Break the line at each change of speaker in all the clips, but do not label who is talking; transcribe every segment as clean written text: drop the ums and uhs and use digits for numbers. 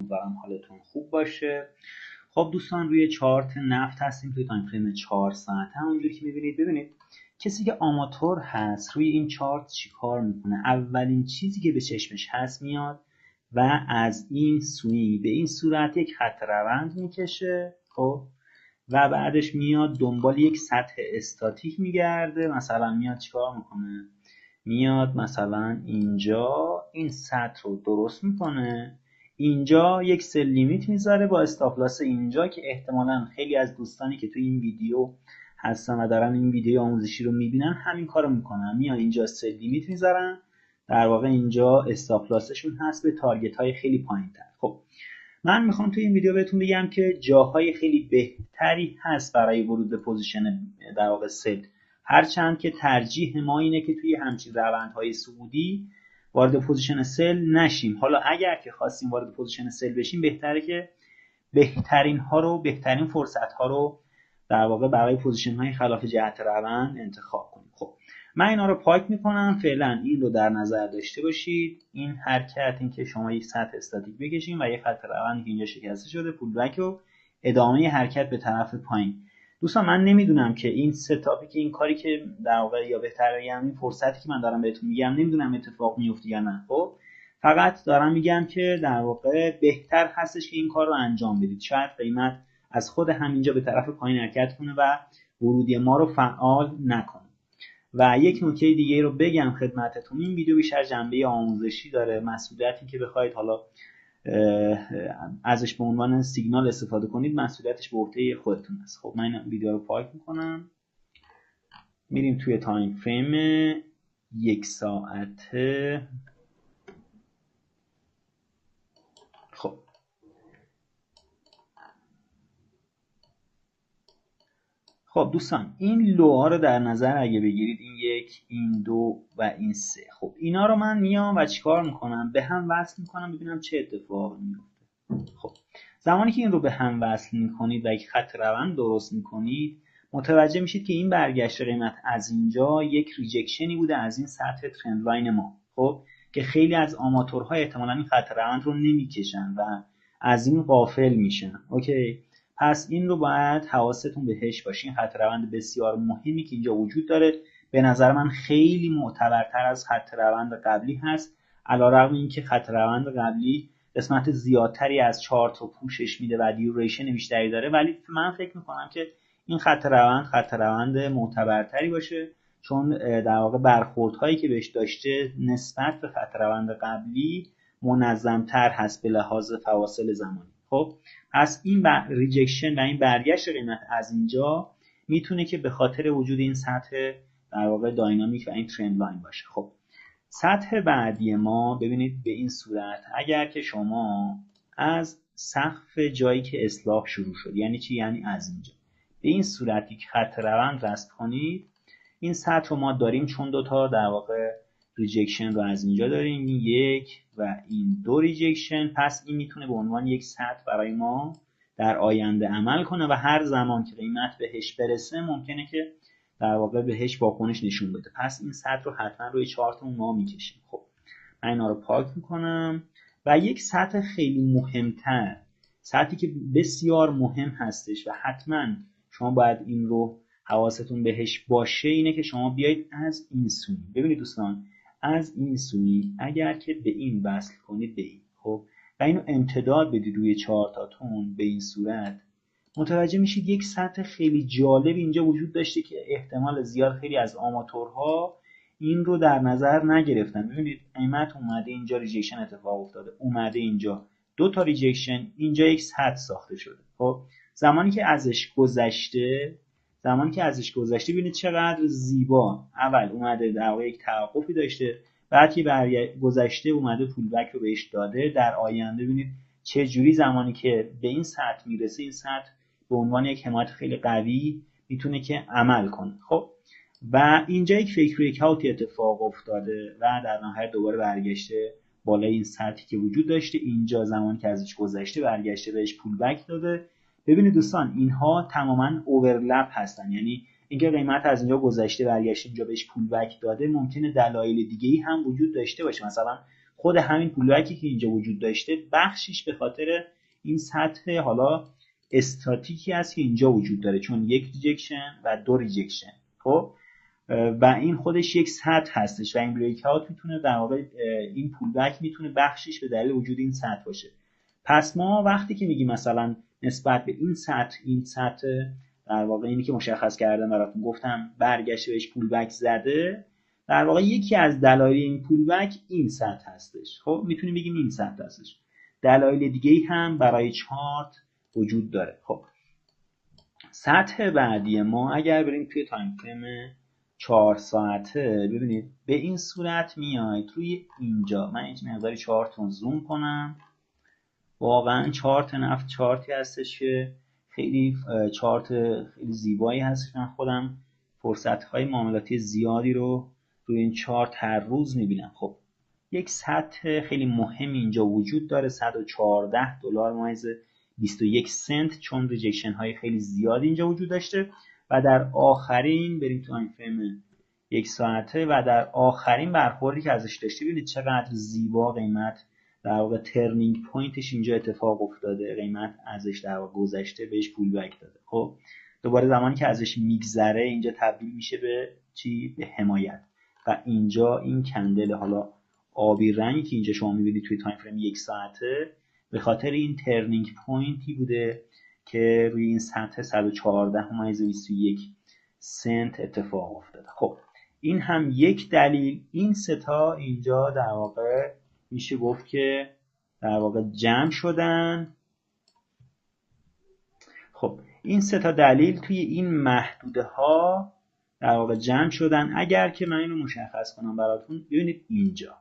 امیدوارم حالتون خوب باشه. خب دوستان، روی چارت نفت هستیم توی تایم فریم 4 ساعت. همونجوری که می‌بینید، ببینید کسی که آماتور هست روی این چارت چیکار میکنه. اولین چیزی که به چشمش هست میاد و از این سوی به این صورت یک خط روند میکشه. خب و بعدش میاد دنبال یک سطح استاتیک میگرده. مثلا میاد چیکار میکنه؟ میاد مثلا اینجا این سطح رو درست میکنه، اینجا یک سل لیمیت میذاره با استاپ لاس اینجا، که احتمالاً خیلی از دوستانی که توی این ویدیو هستن و دارن این ویدیو آموزشی رو میبینن همین کارو میکنن. میان اینجا سل لیمیت میذارن، در واقع اینجا استاپ لاسشون هست به تارگت های خیلی پایین‌تر. خب من میخوام توی این ویدیو بهتون بگم که جاهای خیلی بهتری هست برای ورود به پوزیشن در واقع سل، هرچند که ترجیح ما اینه که توی همچین روندهای صعودی وارد پوزیشن سل نشیم. حالا اگر که خواستیم وارد پوزیشن سل بشیم، بهتره که بهترین فرصت ها رو در واقع برای پوزیشن های خلاف جهت روند انتخاب کنیم. خب من اینا رو پاک میکنم. فعلا این رو در نظر داشته باشید. این حرکت، این که شما یک سطح استاتیک بکشین و یک خط روند که اینجا شکسته شده، پول بک و ادامه حرکت به طرف پایین. دوستان من نمیدونم که این ستاپی که این کاری که در واقع، یا بهتره بگم این فرصتی که من دارم بهتون میگم، نمیدونم اتفاق میفته یا نه. خب فقط دارم میگم که در واقع بهتر هستش که این کار رو انجام بدید. شاید قیمت از خود همینجا به طرف پایین حرکت کنه و ورودی ما رو فعال نکنه. و یک نکته دیگه رو بگم خدمتتون، این ویدیو بیشتر جنبه آموزشی داره. مسئولیتی که بخواید حالا ازش به عنوان سیگنال استفاده کنید، مسئولیتش به عهده خودتون است. خب من این ویدیو رو پاک میکنم. میریم توی تایم فریم 1 ساعته. خب دوستان، این لوها رو در نظر اگه بگیرید، این 1، این 2 و این 3. خب اینا رو من میام و چیکار میکنم؟ به هم وصل میکنم ببینم چه اتفاقی میفته. خب زمانی که این رو به هم وصل میکنید و یک خط روند درست میکنید، متوجه میشید که این برگشت قیمت از اینجا یک ریجکشنی بوده از این سطح ترند لاین ما. خب که خیلی از آماتورها احتمالاً این خط روند رو نمیکشن و از این غافل میشن. اوکی، پس این رو باید حواستون بهش باشه. این خط روند بسیار مهمی که اینجا وجود داره، به نظر من خیلی معتبرتر از خط روند قبلی هست، علیرغم اینکه خط روند قبلی قسمت زیادتری از چارت رو پوشش میده و دیوریشن بیشتری داره، ولی من فکر میکنم که این خط روند معتبرتری باشه، چون در واقع برخوردهایی که بهش داشته نسبت به خط روند قبلی منظمتر هست به لحاظ فواصل زمانی. خب پس این ریجکشن و این برگشت قیمت از اینجا میتونه که به خاطر وجود این سطح در واقع داینامیک و این ترند لاین باشه. خب سطح بعدی ما ببینید به این صورت. اگر که شما از سقف جایی که اصلاح شروع شد، یعنی چی؟ یعنی از اینجا به این صورت یک خط روند رسم کنید، این سطح رو ما داریم چون دوتا در واقع ریجکشن رو از اینجا داریم، این 1 و این 2 ریجکشن. پس این میتونه به عنوان یک سطح برای ما در آینده عمل کنه و هر زمان که قیمت بهش برسه ممکنه که در واقع بهش واکنش نشون بده. پس این سطح رو حتما روی چارتمون ما میکشیم. خب من اینا رو پاک میکنم. و یک سطح خیلی مهمتر، سطحی که بسیار مهم هستش و حتما شما باید این رو حواستون بهش باشه، اینه که شما بیایید از این سوی. ببینید دوستان، از این سوی اگر که به این وصل کنید به این، خب و اینو امتداد بدید روی چارتاتون به این صورت، متوجه میشید یک سطح خیلی جالب اینجا وجود داشته که احتمال زیاد خیلی از آماتورها این رو در نظر نگرفتن. ببینید قیمت اومده اینجا ریجکشن اتفاق افتاده، اومده اینجا 2 تا ریجکشن، اینجا یک سطح ساخته شده. خب زمانی که ازش گذشته ببینید چقدر زیبا. اول اومده در واقع یک توقفی داشته، بعد که گذشته اومده پول بک رو بهش داده. در آینده ببینید چه جوری زمانی که به این سطح میرسه، این سطح به عنوان یک حمایت خیلی قوی میتونه که عمل کنه. خب و اینجا یک فکر یک اوتی اتفاق افتاده و در نهایت دوباره برگشته بالای این سطحی که وجود داشته. اینجا زمانی که ازش گذشته برگشته بهش پول بک داده. ببینید دوستان، اینها تماما اورلپ هستن، یعنی اینکه قیمت از اینجا گذشته برگشته اینجا بهش پول بک داده، ممکنه دلایل دیگه‌ای هم وجود داشته باشه. مثلا خود همین پولبکی که اینجا وجود داشته بخشش به خاطر این سطح حالا استاتیکی است که اینجا وجود داره، چون یک ریجکشن و دو ریجکشن. خب و این خودش یک سطح هستش و این بریک اوت میتونه در واقع این پولبک میتونه بخشش به دلیل وجود این سطح باشه. پس ما وقتی که میگیم مثلا نسبت به این سطح در واقع اینی که مشخص کردم براتون گفتم برگشته بهش پولبک زده، در واقع یکی از دلایل این پولبک این سطح هستش. خب میتونیم بگیم این سطح هستش. دلایل دیگه هم برای چارت وجود داره. خب سطح بعدی ما اگر بریم توی تایم فریم 4 ساعته، ببینید به این صورت میاید روی اینجا. من یک مقداری چارت رو زوم کنم. واقعا چارت نفت چارتی هستش که خیلی چارت خیلی زیبایی هست. من خودم فرصت‌های معاملاتی زیادی رو روی این چارت هر روز میبینم. خب یک سطح خیلی مهم اینجا وجود داره، $114 ممیز 21 سنت، چون ریجکشن های خیلی زیادی اینجا وجود داشته. و در آخرین بریم تو تایم فریم 1 ساعته و در آخرین برخوردی که ازش داشته، ببینید چقدر زیبا قیمت در واقع ترنینگ پوینتش اینجا اتفاق افتاده، قیمت ازش در واقع گذشته، بهش پول بک داده. خب دوباره زمانی که ازش میگذره اینجا تبدیل میشه به چی؟ به حمایت. و اینجا این کندل حالا آبی رنگی که اینجا شما میبینید توی تایم فریم 1 ساعته به خاطر این ترنینگ پوینتی بوده که روی این سطح 114.21 سنت اتفاق افتاده. خب این هم یک دلیل. این ستا اینجا در واقع میشه گفت که در واقع جمع شدن. خب این ستا دلیل توی این محدوده ها در واقع جمع شدن. اگر که من اینو مشخص کنم براتون، ببینید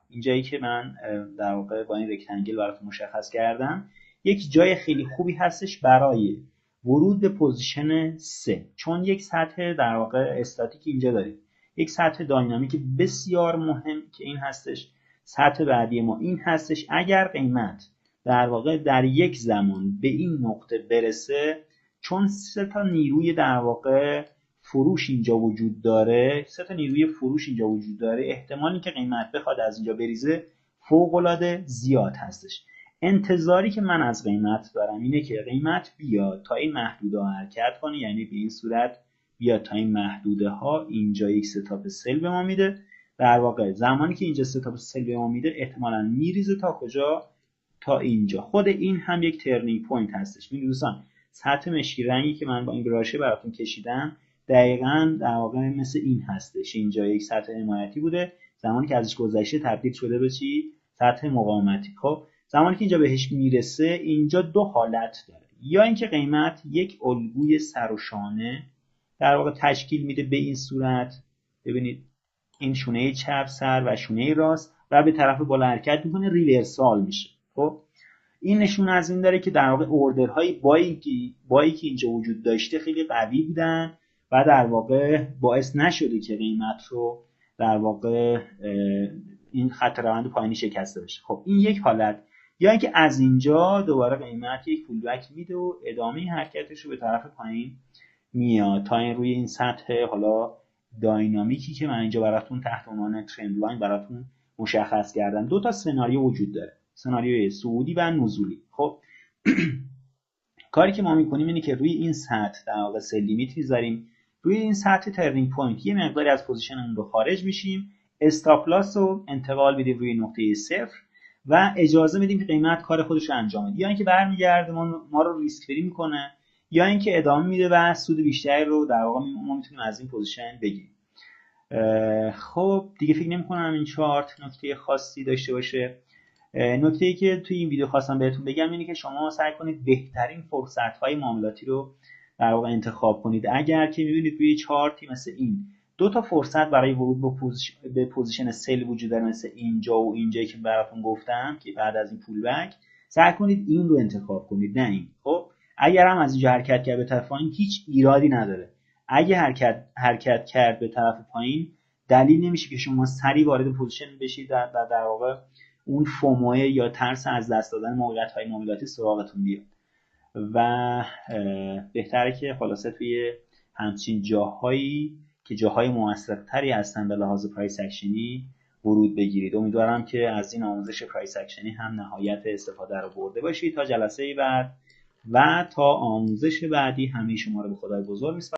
اینجایی که من در واقع با این رکتانگل براتون مشخص کردم، یک جای خیلی خوبی هستش برای ورود به پوزیشن 3، چون یک سطح در واقع استاتیک اینجا داریم، یک سطح داینامیک بسیار مهم که این هستش. سطح بعدی ما این هستش. اگر قیمت در واقع در یک زمان به این نقطه برسه، چون سه تا نیروی در واقع فروش اینجا وجود داره، احتمالی که قیمت بخواد از اینجا بریزه فوق‌العاده زیاد هستش. انتظاری که من از قیمت دارم اینه که قیمت بیاد تا این محدوده ها حرکت کنه، یعنی به این صورت بیاد تا این محدوده ها. اینجا یک ستاپ سل به ما میده. در واقع زمانی که اینجا ستاپ سل به ما میده احتمالاً میریزه تا کجا؟ تا اینجا. خود این هم یک ترنینگ پوینت هستش. می‌بینید دوستان سطح مشکی رنگی که من با این براشه براتون کشیدم دقیقاً در واقع مثل این هستش. اینجا یک سطح حمایتی بوده، زمانی که ازش گذشته تبدیل شده به چی؟ سطح مقاومتی. خب زمانی که اینجا بهش میرسه، اینجا دو حالت داره. یا اینکه قیمت یک الگوی سر و شانه در واقع تشکیل میده به این صورت، ببینید این شونه چپ سر و شونه راست، و به طرف بالا حرکت میکنه، ریورسال میشه. خب این نشون از این داره که در واقع اوردرهای بایی که اینجا وجود داشته خیلی قوی بودن و در واقع باعث نشده که قیمت رو در واقع این خط روند پایینی شکسته بشه. خب این یک حالت. یا اینکه از اینجا دوباره قیمت یک پولبک میده و ادامه حرکتش رو به طرف پایین میاد تا این روی این سطح حالا داینامیکی که من اینجا براتون تحت عنوان ترند لاین براتون مشخص کردم. دو تا سناریو وجود داره، سناریوی صعودی و نزولی. خب کاری که ما میکنیم اینه که روی این سطح در واقع سل لیمیت میذاریم، روی این سطح ترنینگ پوینت یه مقداری از پوزیشنمون رو خارج میشیم، استاپ لاس رو انتقال بدیم روی نقطه 0 و اجازه میدیم که قیمت کار خودش رو انجام بده. یا اینکه برمیگرده ما رو ریسک فری میکنه، یا اینکه ادامه میده و سود بیشتری رو در واقع ما میتونیم از این پوزیشن بگیریم. خب دیگه فکر نمی‌کنم این چارت نکته خاصی داشته باشه. نکته‌ای که توی این ویدیو خواستم بهتون بگم اینه که شما سعی کنید بهترین فرصت‌های معاملاتی رو در واقع انتخاب کنید. اگر که می‌بینید روی چارتی مثل این دو تا فرصت برای ورود به پوزیشن سل وجود داره، مثل اینجا و اینجایی که براتون گفتم که بعد از این پول بک، سعی کنید این رو انتخاب کنید نه این. خب اگر هم از اینجا حرکت کرد به طرف پایین هیچ ایرادی نداره. اگه حرکت کرد به طرف پایین دلیل نمیشه که شما سریع وارد پوزیشن بشید و در واقع اون فومو یا ترس از دست دادن موقعیت‌های معاملاتی سراغتون بیاد. و بهتره که خلاصه توی همچین جاهایی که جاهای موثرتری هستن به لحاظ پرایس اکشنی ورود بگیرید. امیدوارم که از این آموزش پرایس اکشنی هم نهایت استفاده رو برده باشید. تا جلسه بعد و تا آموزش بعدی همه شما رو به خدای بزرگ می‌سپارم.